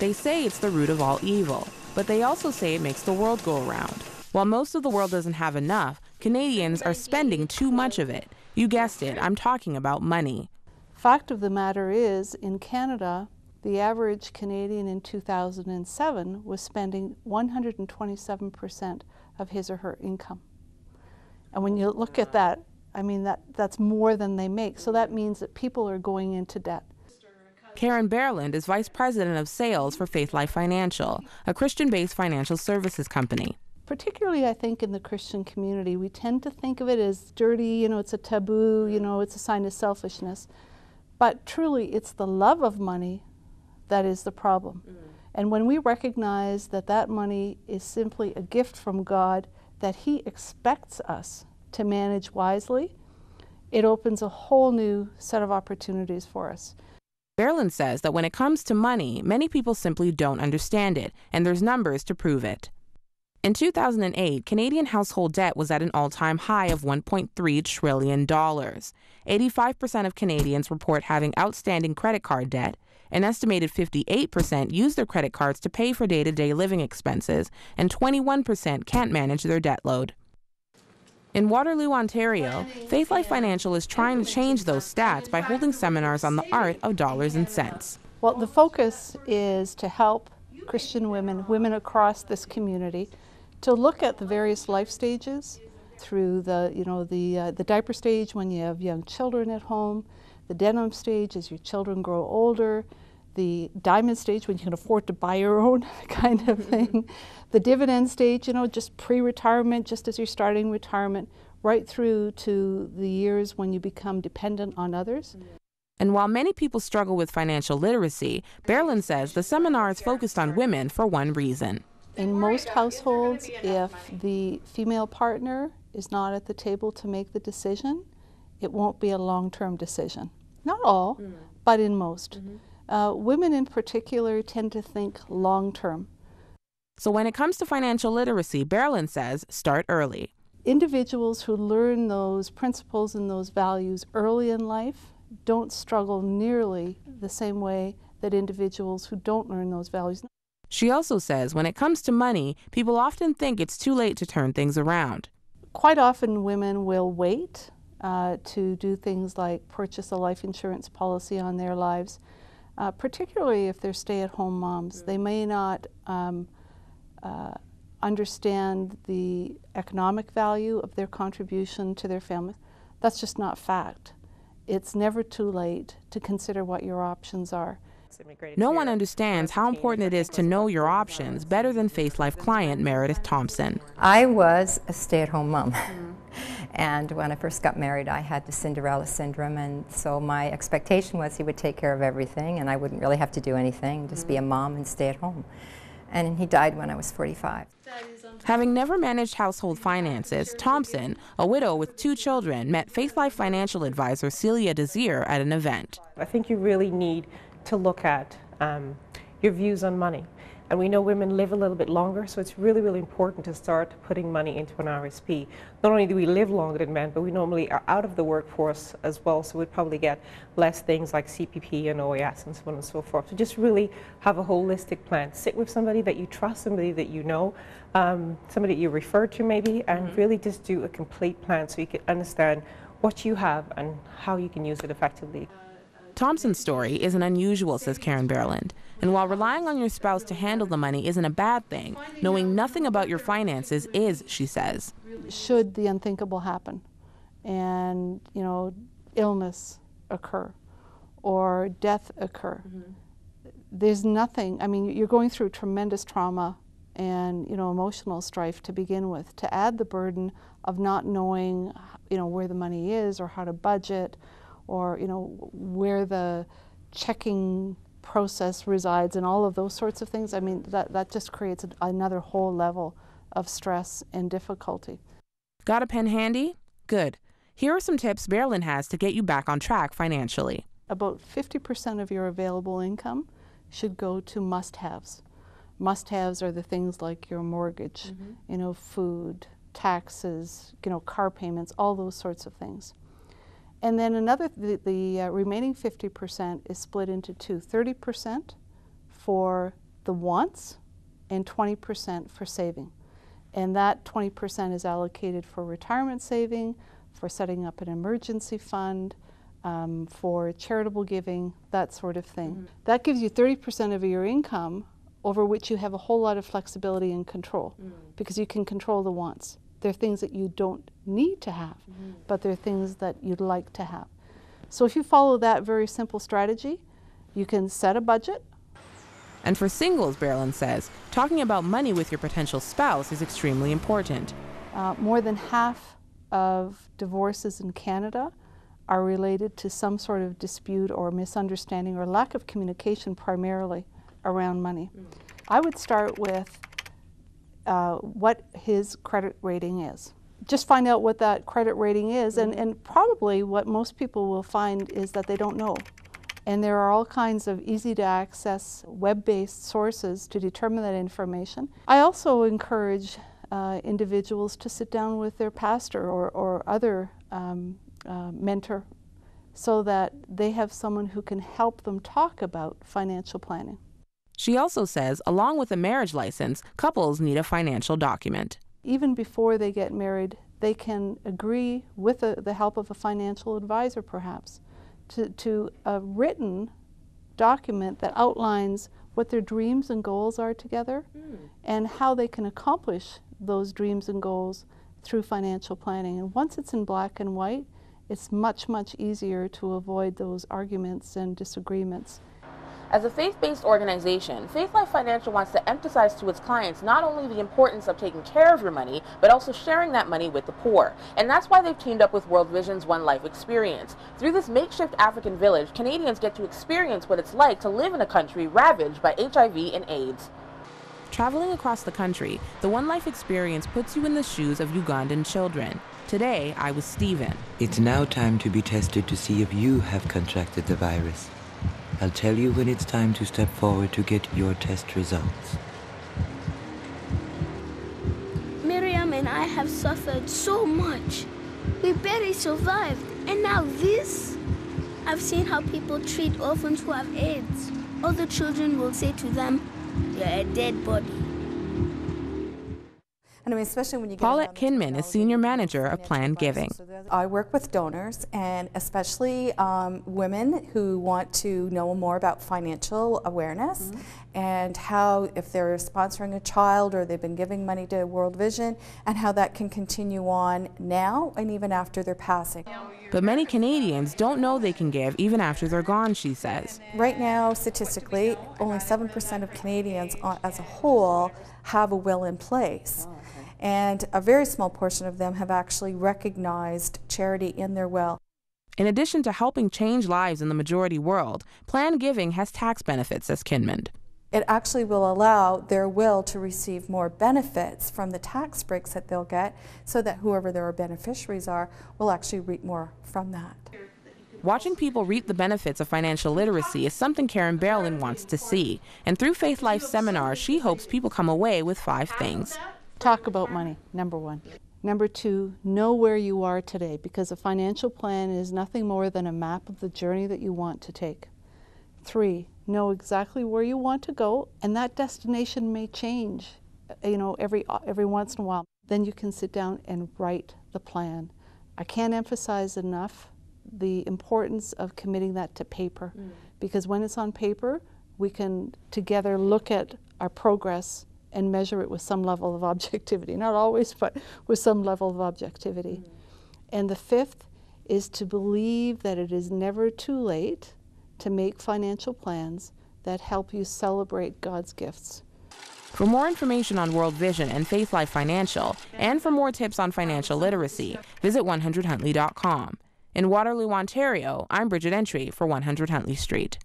They say it's the root of all evil, but they also say it makes the world go around. While most of the world doesn't have enough, Canadians are spending too much of it. You guessed it, I'm talking about money. Fact of the matter is, in Canada, the average Canadian in 2007 was spending 127% of his or her income. And when you look at that, I mean, that's more than they make. So that means that people are going into debt. Karen Bjerland is Vice President of Sales for Faith Life Financial, a Christian-based financial services company. Particularly, I think, in the Christian community, we tend to think of it as dirty, you know, it's a taboo, you know, it's a sign of selfishness. But truly, it's the love of money that is the problem. And when we recognize that that money is simply a gift from God that He expects us to manage wisely, it opens a whole new set of opportunities for us. Bjerland says that when it comes to money, many people simply don't understand it, and there's numbers to prove it. In 2008, Canadian household debt was at an all-time high of $1.3 trillion. 85% of Canadians report having outstanding credit card debt. An estimated 58% use their credit cards to pay for day-to-day living expenses, and 21% can't manage their debt load. In Waterloo, Ontario, Faith Life Financial is trying to change those stats by holding seminars on the art of dollars and cents. Well, the focus is to help Christian women across this community, to look at the various life stages through the diaper stage when you have young children at home, the denim stage as your children grow older, the diamond stage when you can afford to buy your own kind of thing, the dividend stage, you know, just pre-retirement, just as you're starting retirement, right through to the years when you become dependent on others. And while many people struggle with financial literacy, Bjerland says the seminar is focused on women for one reason. In most households, if the female partner is not at the table to make the decision, it won't be a long-term decision. Not all, but in most. Women in particular tend to think long-term. So when it comes to financial literacy, Bjerland says start early. Individuals who learn those principles and those values early in life don't struggle nearly the same way that individuals who don't learn those values. She also says when it comes to money, people often think it's too late to turn things around. Quite often women will wait to do things like purchase a life insurance policy on their lives, particularly if they're stay-at-home moms. They may not understand the economic value of their contribution to their family. That's just not fact. It's never too late to consider what your options are. No one understands how important it is to know your options better than Faith Life client Meredith Thompson. I was a stay-at-home mom. And when I first got married, I had the Cinderella syndrome, and so my expectation was he would take care of everything and I wouldn't really have to do anything, just be a mom and stay at home. And he died when I was 45. Having never managed household finances, Thompson, a widow with 2 children, met Faith Life financial advisor Celia Desir at an event. I think you really need to look at your views on money. And we know women live a little bit longer, so it's really, really important to start putting money into an RSP. Not only do we live longer than men, but we normally are out of the workforce as well, so we'd probably get less things like CPP and OAS and so on and so forth. So just really have a holistic plan. Sit with somebody that you trust, somebody that you know, somebody that you refer to maybe, and really just do a complete plan so you can understand what you have and how you can use it effectively. Thompson's story isn't unusual, says Karen Bjerland. And while relying on your spouse to handle the money isn't a bad thing, knowing nothing about your finances is, she says. Should the unthinkable happen and, you know, illness occur or death occur, there's nothing, I mean, you're going through tremendous trauma and, you know, emotional strife to begin with. To add the burden of not knowing, you know, where the money is or how to budget, or, you know, where the checking process resides and all of those sorts of things, I mean, that just creates another whole level of stress and difficulty. Got a pen handy? Good. Here are some tips Bjerland has to get you back on track financially. About 50% of your available income should go to must-haves. Must-haves are the things like your mortgage, you know, food, taxes, you know, car payments, all those sorts of things. And then the remaining 50% is split into two. 30% for the wants and 20% for saving. And that 20% is allocated for retirement saving, for setting up an emergency fund, for charitable giving, that sort of thing. Mm-hmm. That gives you 30% of your income over which you have a whole lot of flexibility and control, because you can control the wants. They're things that you don't need to have, but they're things that you'd like to have. So if you follow that very simple strategy, you can set a budget. And for singles, Bjerland says, talking about money with your potential spouse is extremely important. More than half of divorces in Canada are related to some sort of dispute or misunderstanding or lack of communication, primarily around money. I would start with what his credit rating is. Just find out what that credit rating is, and probably what most people will find is that they don't know. And there are all kinds of easy-to-access web-based sources to determine that information. I also encourage individuals to sit down with their pastor or other mentor so that they have someone who can help them talk about financial planning. She also says, along with a marriage license, couples need a financial document. Even before they get married, they can agree with the help of a financial advisor, perhaps, to a written document that outlines what their dreams and goals are together and how they can accomplish those dreams and goals through financial planning. And once it's in black and white, it's much, much easier to avoid those arguments and disagreements. As a faith-based organization, Faith Life Financial wants to emphasize to its clients not only the importance of taking care of your money, but also sharing that money with the poor. And that's why they've teamed up with World Vision's One Life experience. Through this makeshift African village, Canadians get to experience what it's like to live in a country ravaged by HIV and AIDS. Traveling across the country, the One Life experience puts you in the shoes of Ugandan children. Today, I was Stephen. It's now time to be tested to see if you have contracted the virus. I'll tell you when it's time to step forward to get your test results. Miriam and I have suffered so much. We barely survived. And now this? I've seen how people treat orphans who have AIDS. Other children will say to them, "You're a dead body." And I mean, especially when you get Paulette Kinmond is Senior Manager of Planned Giving. I work with donors, and especially women who want to know more about financial awareness and how, if they're sponsoring a child or they've been giving money to World Vision, and how that can continue on now and even after their passing. But many Canadians don't know they can give even after they're gone, she says. Right now, statistically, only 7% of Canadians as a whole have a will in place. And a very small portion of them have actually recognized charity in their will. In addition to helping change lives in the majority world, Planned Giving has tax benefits, says Kinmond. It actually will allow their will to receive more benefits from the tax breaks that they'll get, so that whoever their beneficiaries are will actually reap more from that. Watching people reap the benefits of financial literacy is something Karen Bjerland wants to see. And through Faith Life seminars, she hopes people come away with 5 things. Talk about money, number 1. Number 2, know where you are today, because a financial plan is nothing more than a map of the journey that you want to take. 3, know exactly where you want to go, and that destination may change, every once in a while. Then you can sit down and write the plan. I can't emphasize enough the importance of committing that to paper, because when it's on paper, we can together look at our progress and measure it with some level of objectivity. Not always, but with some level of objectivity. And the 5th is to believe that it is never too late to make financial plans that help you celebrate God's gifts. For more information on World Vision and Faith Life Financial, and for more tips on financial literacy, visit 100huntley.com. In Waterloo, Ontario, I'm Bridget Antwi for 100 Huntley Street.